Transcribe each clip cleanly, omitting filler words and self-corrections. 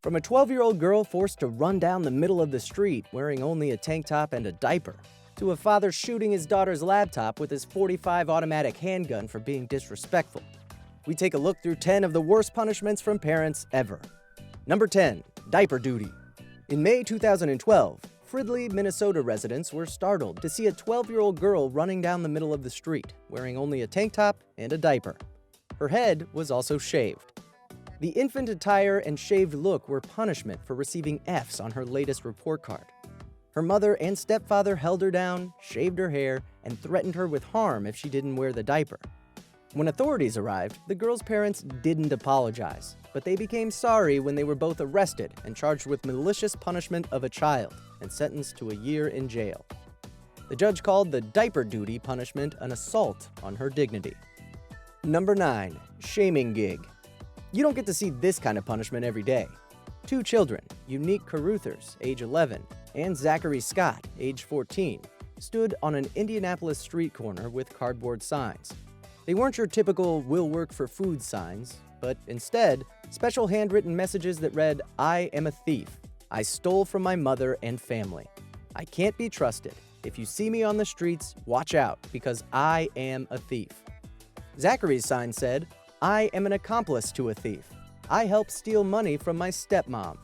From a 12-year-old girl forced to run down the middle of the street wearing only a tank top and a diaper, to a father shooting his daughter's laptop with his .45 automatic handgun for being disrespectful, we take a look through 10 of the worst punishments from parents ever. Number 10. Diaper duty. In May 2012, Fridley, Minnesota residents were startled to see a 12-year-old girl running down the middle of the street wearing only a tank top and a diaper. Her head was also shaved. The infant attire and shaved look were punishment for receiving Fs on her latest report card. Her mother and stepfather held her down, shaved her hair, and threatened her with harm if she didn't wear the diaper. When authorities arrived, the girl's parents didn't apologize, but they became sorry when they were both arrested and charged with malicious punishment of a child and sentenced to a year in jail. The judge called the diaper duty punishment an assault on her dignity. Number 9. Shaming gig. You don't get to see this kind of punishment every day. Two children, Unique Caruthers, age 11, and Zachary Scott, age 14, stood on an Indianapolis street corner with cardboard signs. They weren't your typical "will work for food" signs, but instead, special handwritten messages that read, "I am a thief. I stole from my mother and family. I can't be trusted. If you see me on the streets, watch out, because I am a thief." Zachary's sign said, "I am an accomplice to a thief. I helped steal money from my stepmom."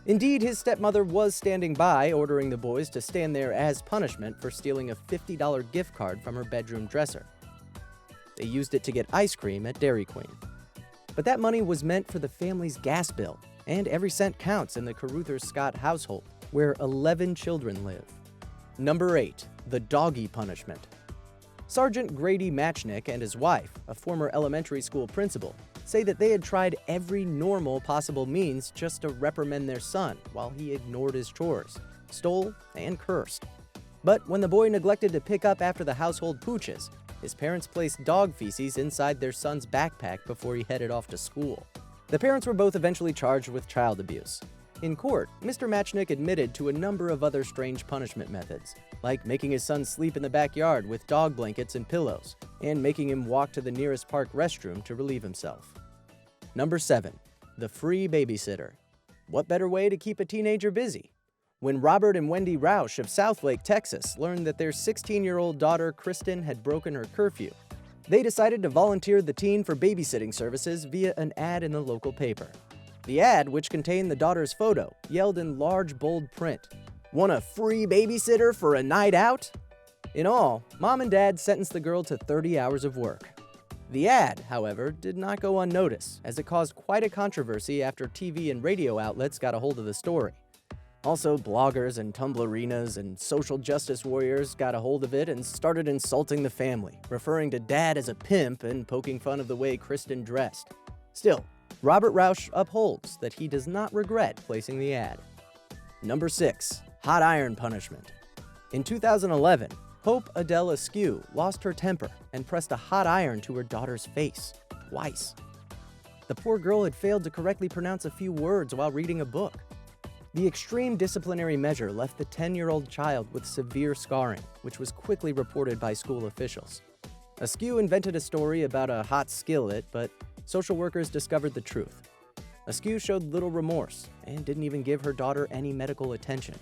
Indeed, his stepmother was standing by, ordering the boys to stand there as punishment for stealing a $50 gift card from her bedroom dresser. They used it to get ice cream at Dairy Queen. But that money was meant for the family's gas bill, and every cent counts in the Caruthers-Scott household, where 11 children live. Number 8. The doggy punishment. Sergeant Grady Matchnick and his wife, a former elementary school principal, say that they had tried every normal possible means just to reprimand their son while he ignored his chores, stole, and cursed. But when the boy neglected to pick up after the household pooches, his parents placed dog feces inside their son's backpack before he headed off to school. The parents were both eventually charged with child abuse. In court, Mr. Matchnick admitted to a number of other strange punishment methods, like making his son sleep in the backyard with dog blankets and pillows, and making him walk to the nearest park restroom to relieve himself. Number 7. The free babysitter. What better way to keep a teenager busy? When Robert and Wendy Roush of Southlake, Texas, learned that their 16-year-old daughter Kristen had broken her curfew, they decided to volunteer the teen for babysitting services via an ad in the local paper. The ad, which contained the daughter's photo, yelled in large, bold print, "Want a free babysitter for a night out?" In all, mom and dad sentenced the girl to 30 hours of work. The ad, however, did not go unnoticed, as it caused quite a controversy after TV and radio outlets got a hold of the story. Also, bloggers and Tumblrinas and social justice warriors got a hold of it and started insulting the family, referring to dad as a pimp and poking fun of the way Kristen dressed. Still, Robert Roush upholds that he does not regret placing the ad. Number 6. Hot iron punishment. In 2011, Hope Adele Askew lost her temper and pressed a hot iron to her daughter's face, twice. The poor girl had failed to correctly pronounce a few words while reading a book. The extreme disciplinary measure left the 10-year-old child with severe scarring, which was quickly reported by school officials. Askew invented a story about a hot skillet, but social workers discovered the truth. Askew showed little remorse and didn't even give her daughter any medical attention.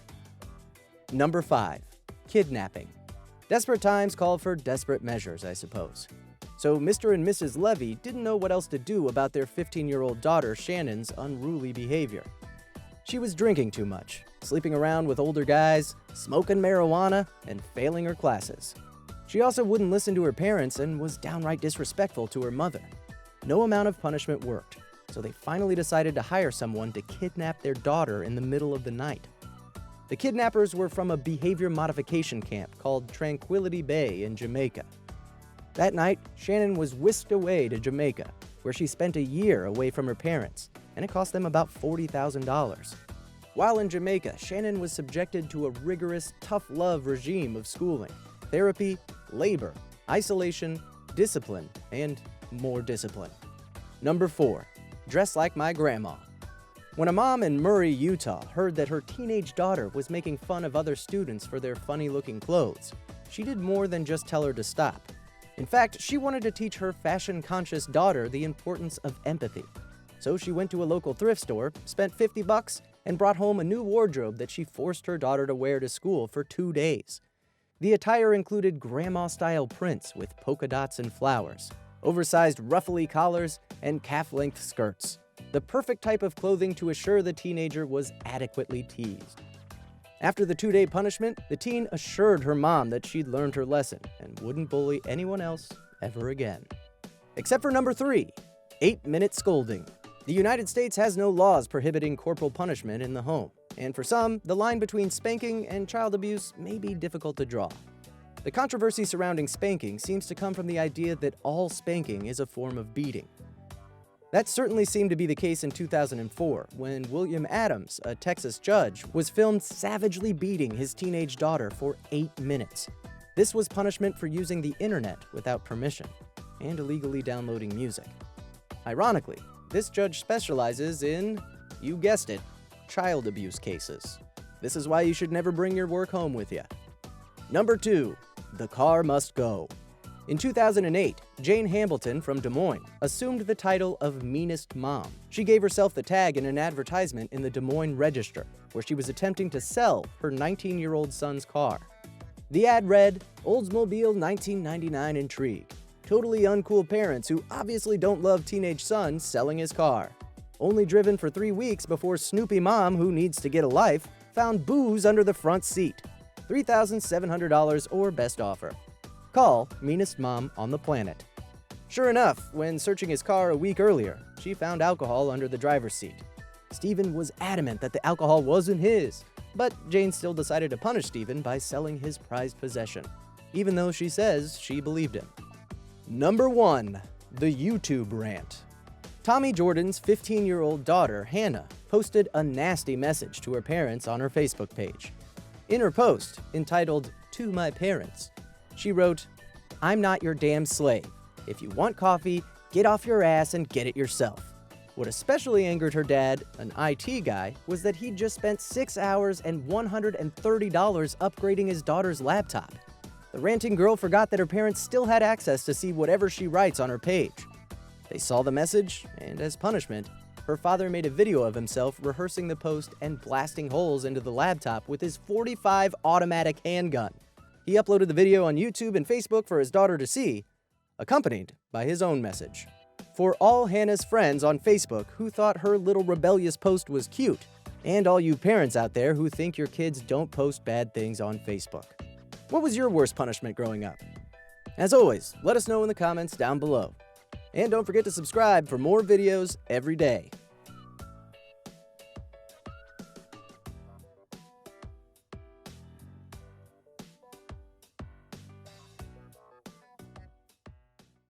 Number 5. Kidnapping. Desperate times call for desperate measures, I suppose. So Mr. and Mrs. Levy didn't know what else to do about their 15-year-old daughter Shannon's unruly behavior. She was drinking too much, sleeping around with older guys, smoking marijuana, and failing her classes. She also wouldn't listen to her parents and was downright disrespectful to her mother. No amount of punishment worked, so they finally decided to hire someone to kidnap their daughter in the middle of the night. The kidnappers were from a behavior modification camp called Tranquility Bay in Jamaica. That night, Shannon was whisked away to Jamaica, where she spent a year away from her parents, and it cost them about $40,000. While in Jamaica, Shannon was subjected to a rigorous, tough love regime of schooling, therapy, labor, isolation, discipline, and more discipline. Number 4. Dress like my grandma. When a mom in Murray, Utah heard that her teenage daughter was making fun of other students for their funny-looking clothes, she did more than just tell her to stop. In fact, she wanted to teach her fashion-conscious daughter the importance of empathy. So she went to a local thrift store, spent $50, and brought home a new wardrobe that she forced her daughter to wear to school for 2 days. The attire included grandma-style prints with polka dots and flowers, oversized ruffly collars, and calf-length skirts. The perfect type of clothing to assure the teenager was adequately teased. After the 2-day punishment, the teen assured her mom that she'd learned her lesson and wouldn't bully anyone else ever again. Except for number 3, 8-minute scolding. The United States has no laws prohibiting corporal punishment in the home, and for some, the line between spanking and child abuse may be difficult to draw. The controversy surrounding spanking seems to come from the idea that all spanking is a form of beating. That certainly seemed to be the case in 2004, when William Adams, a Texas judge, was filmed savagely beating his teenage daughter for 8 minutes. This was punishment for using the internet without permission and illegally downloading music. Ironically, this judge specializes in, you guessed it, child abuse cases. This is why you should never bring your work home with you. Number 2, the car must go. In 2008, Jane Hambleton from Des Moines assumed the title of meanest mom. She gave herself the tag in an advertisement in the Des Moines Register, where she was attempting to sell her 19-year-old son's car. The ad read, Oldsmobile 1999 Intrigue. Totally uncool parents who obviously don't love teenage son selling his car. Only driven for 3 weeks before Snoopy mom, who needs to get a life, found booze under the front seat. $3,700 or best offer. Call meanest mom on the planet. Sure enough, when searching his car a week earlier, she found alcohol under the driver's seat. Stephen was adamant that the alcohol wasn't his, but Jane still decided to punish Stephen by selling his prized possession, even though she says she believed him. Number 1, the YouTube rant. Tommy Jordan's 15-year-old daughter, Hannah, posted a nasty message to her parents on her Facebook page. In her post, entitled, To My Parents, she wrote, I'm not your damn slave. If you want coffee, get off your ass and get it yourself. What especially angered her dad, an IT guy, was that he'd just spent 6 hours and $130 upgrading his daughter's laptop. The ranting girl forgot that her parents still had access to see whatever she writes on her page. They saw the message, and as punishment, her father made a video of himself rehearsing the post and blasting holes into the laptop with his .45 automatic handgun. He uploaded the video on YouTube and Facebook for his daughter to see, accompanied by his own message. For all Hannah's friends on Facebook who thought her little rebellious post was cute, and all you parents out there who think your kids don't post bad things on Facebook. What was your worst punishment growing up? As always, let us know in the comments down below. And don't forget to subscribe for more videos every day.